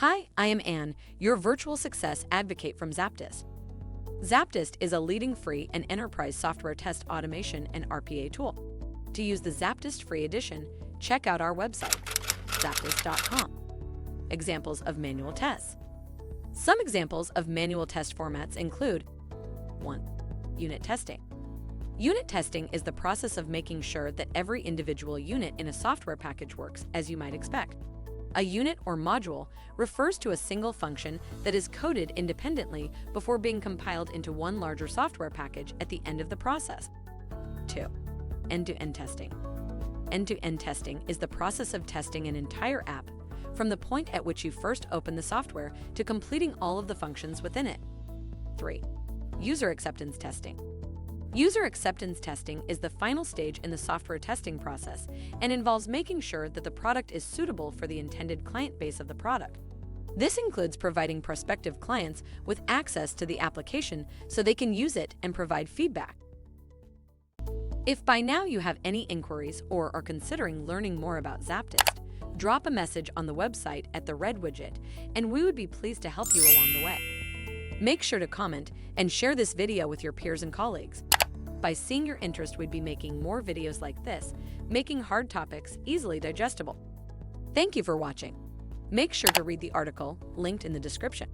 Hi, I am Anne, your virtual success advocate from ZAPTEST. ZAPTEST is a leading free and enterprise software test automation and RPA tool. To use the ZAPTEST free edition, check out our website, ZAPTEST.AI. Examples of manual tests. Some examples of manual test formats include 1. Unit testing. Unit testing is the process of making sure that every individual unit in a software package works as you might expect. A unit or module refers to a single function that is coded independently before being compiled into one larger software package at the end of the process. 2. End-to-end testing. End-to-end testing is the process of testing an entire app from the point at which you first open the software to completing all of the functions within it. 3. User acceptance testing. User acceptance testing is the final stage in the software testing process and involves making sure that the product is suitable for the intended client base of the product. This includes providing prospective clients with access to the application so they can use it and provide feedback. If by now you have any inquiries or are considering learning more about ZAPTEST, drop a message on the website at the red widget, and we would be pleased to help you along the way. Make sure to comment and share this video with your peers and colleagues. By seeing your interest, we'd be making more videos like this, making hard topics easily digestible. Thank you for watching. Make sure to read the article linked in the description.